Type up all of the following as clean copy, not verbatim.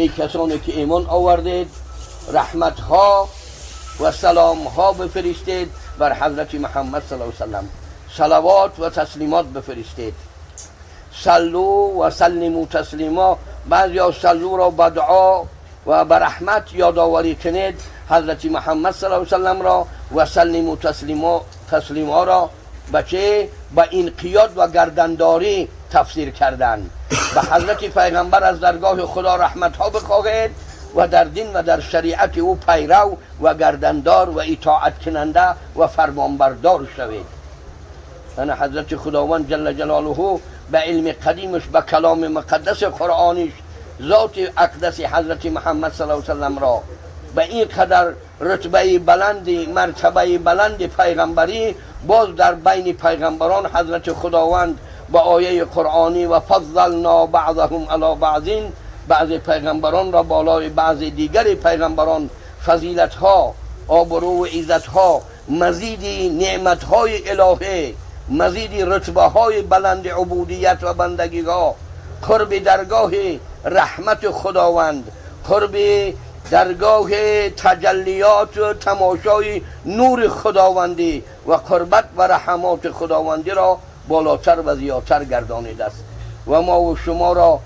ای کسانی که ایمان آوردید رحمت ها و سلام ها بفرستید بر حضرت محمد صلی الله علیه و سلم، صلوات و تسلیمات بفرستید. صلو و سلموا تسلیما، بعضی ها صلو را با دعا و بر رحمت یادآوری کنید حضرت محمد صلی الله علیه و سلم را، و سلموا تسلیما را بچه با انقیاد و گردنداری تفسیر کردند. به حضرت پیغمبر از درگاه خدا رحمت ها بخواهید و در دین و در شریعت او پیرو و گردندار و اطاعت کننده و فرمانبردار شوید. یعنی حضرت خداوند جل جلاله به علم قدیمش، به کلام مقدس قرآنش، ذات اقدس حضرت محمد صلی الله علیه و سلم را به این قدر رتبه بلند، مرتبه بلند پیغمبری، باز در بین پیغمبران حضرت خداوند با آیه قرآنی و فضلنا بعضهم علی بعضین، بعض پیغمبران را بالای بعض دیگر پیغمبران فضیلت ها، آبرو و عزت ها، مزید نعمت های الهی، مزید رتبه های بلند عبودیت و بندگی ها، قرب درگاه رحمت خداوند، قرب درگاه تجلیات و تماشای نور خداوندی و قربت و رحمات خداوندی را بالاتر و زیادتر گردانیده است. و ما و شما را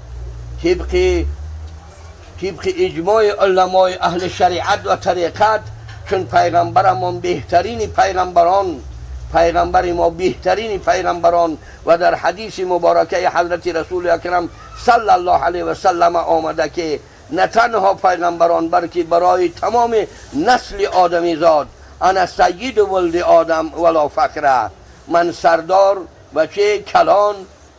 طبق اجماع علمای اهل شریعت و طریقت، چون پیغمبرمان بهترین پیغمبران، پیغمبر ما بهترین پیغمبران و در حدیث مبارکه حضرت رسول اکرم صلی الله علیه و سلم آمده که نه تنها پیغمبران بلکه برای تمام نسل آدمی زاد، انا سید ولد آدم ولا فخره، من سردار و چه کلان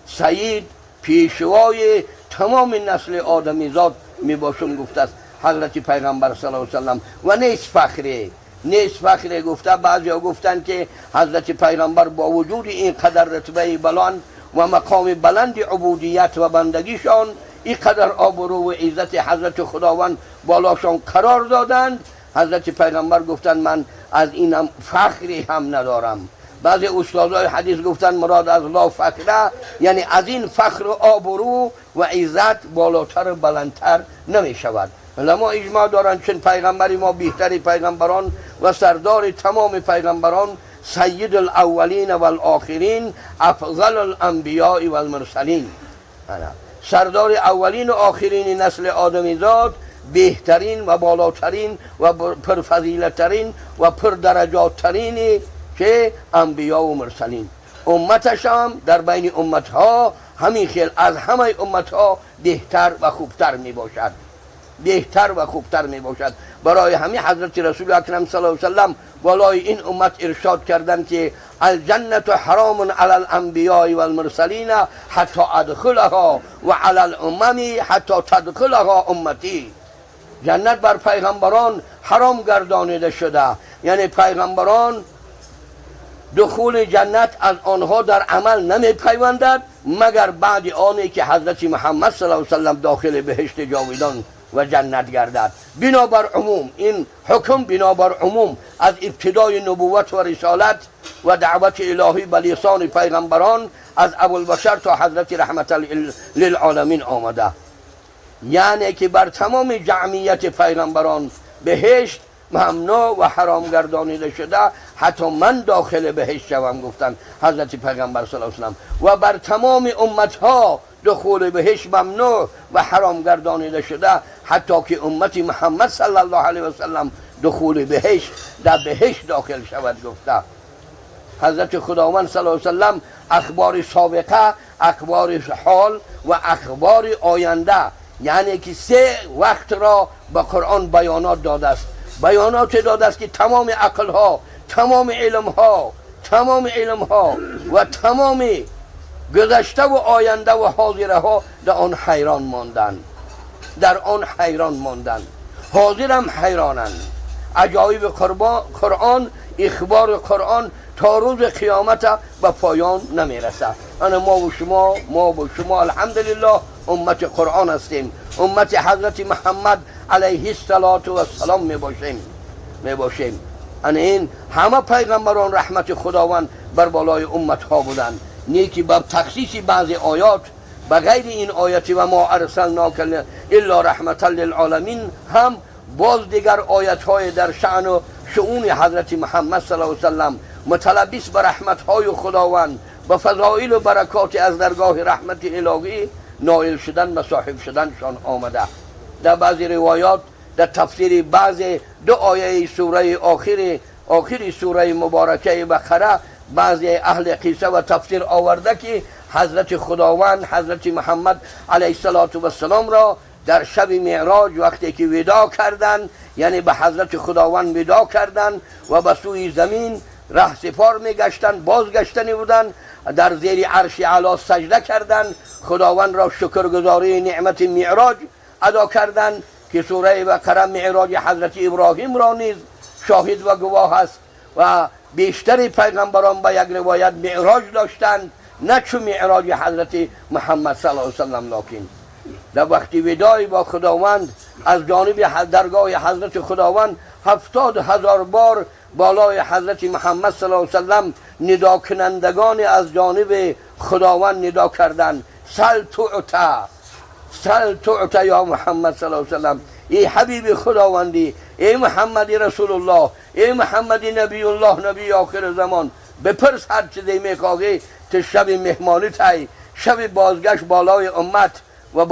سید پیشوای تمام نسل آدمی زاد می باشم گفته است حضرت پیغمبر صلی الله علیه و سلم، و نیست فخره، نیست فخره گفته. بعضی ها گفتن که حضرت پیغمبر با وجود این قدر رتبه بلند و مقام بلند عبودیت و بندگیشان، این قدر آبرو و عزت حضرت خداوند بالاشان قرار دادند، حضرت پیغمبر گفتن من از اینم فخری هم ندارم. بعضی استادای حدیث گفتن مراد از لا فخره یعنی از این فخر و آبرو و عزت بالاتر و بلندتر نمی شود. علما اجماع دارند چون پیغمبر ما بهتری پیغمبران و سردار تمام پیغمبران، سید الاولین و الاخرین، افضل الانبیاء و المرسلین، سردار اولین و آخرین نسل آدمی زاد، بهترین و بالاترین و پرفضیلترین و پردرجاتترین که انبیا و مرسلین. امتش هم در بین امتها همین خیل از همه امتها بهتر و خوبتر می باشد، بهتر و خوبتر می باشد. برای همین حضرت رسول اکرم صلی الله علیه و سلم بالای این امت ارشاد کردند که الجنت حرام علی الانبیاء و المرسلین حتی ادخلها و علی الامم حتی تدخلها امتی. جنت بر پیغمبران حرام گردانیده شده، یعنی پیغمبران دخول جنت از آنها در عمل نمی پیوندد مگر بعد آنی که حضرت محمد صلی الله علیه و سلم داخل بهشت جاویدان و جنت گردد. بنابر عموم، این حکم بنابر عموم از ابتدای نبوت و رسالت و دعوت الهی به لسان پیغمبران از ابوالبشر تا حضرت رحمت للعالمین آمده، یعنی که بر تمام جمعیت پیغمبران بهشت ممنوع و حرام گردانیده شده، حتی من داخل بهشت شوم گفتن حضرت پیغمبر صلی الله علیه و سلم، و بر تمام امتها دخول بهشت ممنوع و حرام گردانیده شده، حتی که امت محمد صلی الله علیه و سلم دخول بهشت در بهشت داخل شود گفته. حضرت خداوند صلی الله علیه و سلم اخبار سابقه، اخبار حال و اخبار آینده، یعنی که سه وقت را به قرآن بیانات داده است. بیانات داده است که تمام عقلها، تمام علمها و تمام گذشته و آینده و حاضره ها در آن حیران ماندند، در آن حیران ماندند، حاضرم حیرانند. عجایب قرآن، اخبار قرآن تا روز قیامت به پایان نمیرسه. انا ما و شما الحمدلله امت قرآن هستیم، امت حضرت محمد علیه السلام می باشیم. این همه پیغمبران رحمت خداوند بر بالای امت ها بودند. نیکی با تخصیص بعضی آیات بغیر این آیتی و ما ارسلناک الا رحمتا للعالمین هم باز دیگر آیت های در شأن و شؤون حضرت محمد صلی الله علیه وسلم متلبس به رحمت های خداوند و فضائل و برکات از درگاه رحمت الهی نائل شدن و صاحب شدنشان آمده. در بعضی روایات در تفسیر بعض دو آیه سوره آخری سوره مبارکه بقره بعضی اهل قصه و تفسیر آورده که حضرت خداوند حضرت محمد علیه السلام را در شب معراج وقتی که وداع کردند، یعنی به حضرت خداوند وداع کردند و به سوی زمین ره سپار میگشتند، بازگشتنی بودند، در زیر عرش اعلی سجده کردند، خداوند را شکرگزاری نعمت معراج ادا کردند که سوره بقره معراج حضرت ابراهیم را نیز شاهد و گواه است و بیشتر پیغمبران به یک روایت معراج داشتند، نه چون معراج حضرت محمد صلی الله علیه وسلم، لکن در وقتی وداعی با خداوند از جانب درگاه حضرت خداوند 70,000 بار بالای حضرت محمد صلی الله علیه وسلم ندا کنندگان از جانب خداوند ندا کردند: سل تعطا یا محمد صلی الله علیه وسلم، ای حبیب خداوندی، ای محمد رسول الله، ای محمد نبی الله، نبی آخر زمان، بپرس هر چیزی میخواهی. تو شب مهمانی تای، شب بازگشت بالای امت و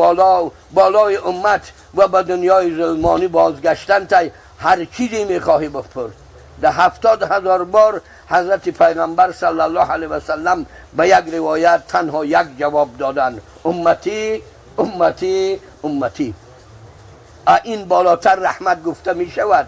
بالای امت و به دنیای ظلمانی بازگشتن تای، هر چیزی میخواهی بپرس. در 70,000 بار حضرت پیغمبر صلی الله علیه و سلم به یک روایت تنها یک جواب دادن: امتی امتی امتی. این بالاتر رحمت گفته می شود.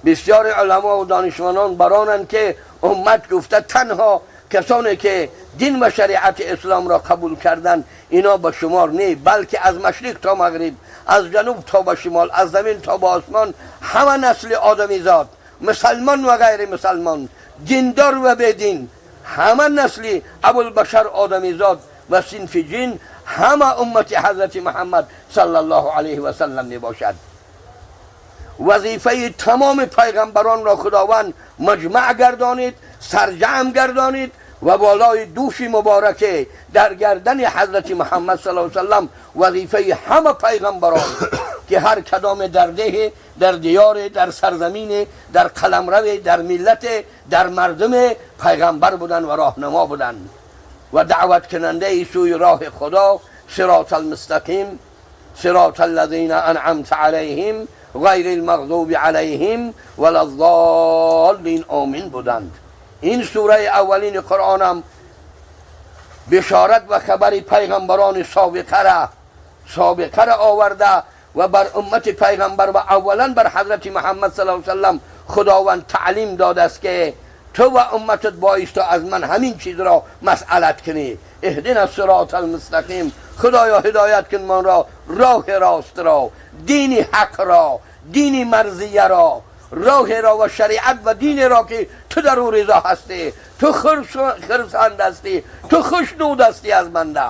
بسیار علما و دانشمندان برانند که امت گفته تنها کسانی که دین و شریعت اسلام را قبول کردند اینا به شمار نه، بلکه از مشرق تا مغرب، از جنوب تا به شمال، از زمین تا به آسمان، همه نسل آدمی زاد، مسلمان و غیر مسلمان، دیندار و بدین، همه نسل ابوالبشر آدمی زاد و صنف جن، همه امت حضرت محمد صلی الله علیه و سلم می باشد. وظیفه تمام پیغمبران را خداوند مجمع گردانید، سرجم گردانید و بالای دوش مبارکه در گردن حضرت محمد صلی الله علیه و سلم وظیفه همه پیغمبران که هر کدام در ده، در دیار، در سرزمین، در قلمرو، در ملت، در مردم پیغمبر بودن و راهنما بودن و دعوت کننده سوی راه خدا، صراط المستقیم، صراط الذین انعمت علیهم غیر المغضوب علیهم ولا الضالین آمین بودند. این سوره اولین قرآن هم بشارت و خبر پیغمبران سابقه را آورده و بر امت پیغمبر و اولا بر حضرت محمد صلی الله علیه و سلم خداوند تعلیم داده است که تو و امتت بایستی از من همین چیز را مسئلت کنی: اهدنا الصراط المستقیم، خدایا هدایت کن من را راه راست را، دین حق را، دین مرضیه را، راه را و شریعت و دین را که تو در او رضا هستی، تو خرسند هستی، تو خوشنود هستی از بنده.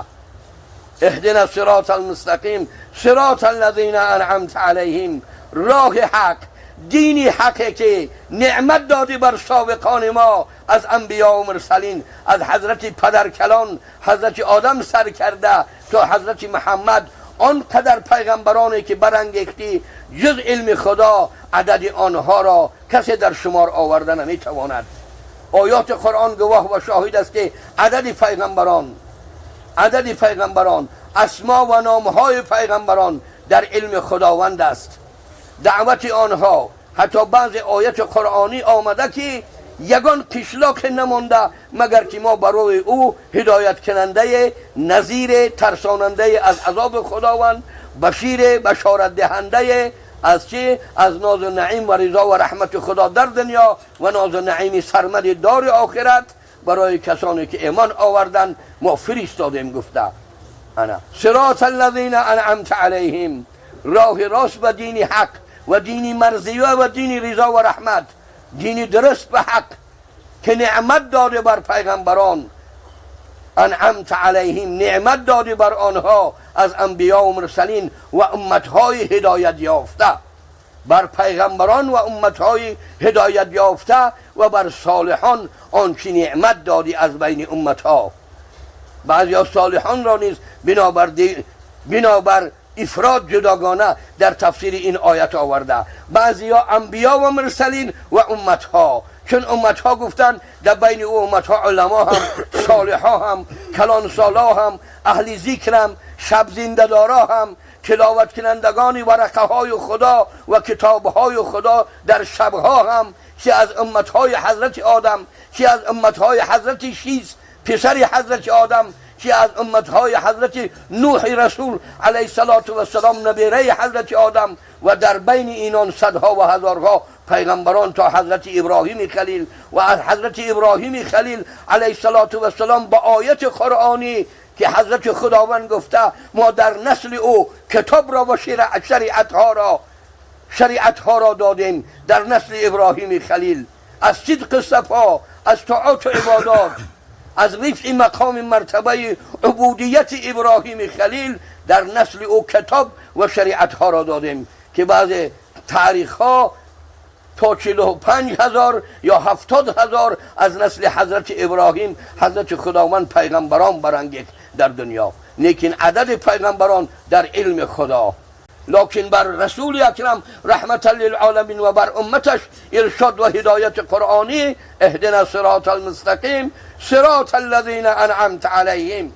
اهدنا الصراط المستقیم صراط الذین انعمت علیهم، راه حق، دینی حقی که نعمت دادی بر سابقان ما از انبیا و مرسلین، از حضرت پدرکلان حضرت آدم سر کرده تا حضرت محمد، آنقدر پیغمبرانی که برانگیختی جز علم خدا عدد آنها را کسی در شمار آورده نمیتواند. آیات قرآن گواه و شاهد است که عدد پیغمبران، اسما و نامهای پیغمبران در علم خداوند است. دعوت آنها، حتی بعض آیات قرآنی آمده که یگان قشلاک نمانده مگر که ما برای او هدایت کننده، نذیر، ترساننده از عذاب خداوند، بشیر، بشارت دهنده از چی؟ از ناز و نعیم و رضا و رحمت خدا در دنیا و ناز و نعیم سرمد دار آخرت برای کسانی که ایمان آوردن ما فرستادیم. گفته انا صراط الذین انعمت علیهم، راه راست و دین حق و دین مرضیه و دین رضا و رحمت، دین درست به حق که نعمت داده بر پیغمبران، انعمت علیهم، نعمت داده بر آنها از انبیا و مرسلین و امتهای هدایت یافته، بر پیغمبران و امتهای هدایت یافته و بر صالحان آنچه نعمت دادی از بین امتها. بعضی ها صالحان را نیز بنابر افراد جداگانه در تفسیر این آیت آورده. بعضی ها انبیا و مرسلین و امتها، چون امتها گفتن در بین او امتها علما هم، صالحا هم، کلان سالا هم، اهل ذکر هم، شب زنده دارا هم، تلاوت کنندگان ورقه های خدا و کتاب های خدا در شبها هم، که از امتهای حضرت آدم، که از امتهای حضرت شیس پسر حضرت آدم، که از امتهای حضرت نوح رسول علیه السلام نبیره حضرت آدم، و در بین اینان صدها و هزارها پیغمبران تا حضرت ابراهیم خلیل، و از حضرت ابراهیم خلیل علیه السلام با آیت قرآنی که حضرت خداوند گفته ما در نسل او کتاب را و شریعت ها را دادیم، در نسل ابراهیم خلیل، از صدق صفا، از طاعت و عبادات، از رفع مقام مرتبه عبودیت ابراهیم خلیل، در نسل او کتاب و شریعت ها را دادیم که بعض تاریخ ها تا 45,000 یا 70,000 از نسل حضرت ابراهیم حضرت خداوند پیغمبران برانگیخت در دنیا، لیکن عدد پیغمبران در علم خدا. لکن بر رسول اکرم رحمت للعالمین و بر امتش ارشاد و هدایت قرآنی اهدنا الصراط المستقیم صراط الذین انعمت علیهم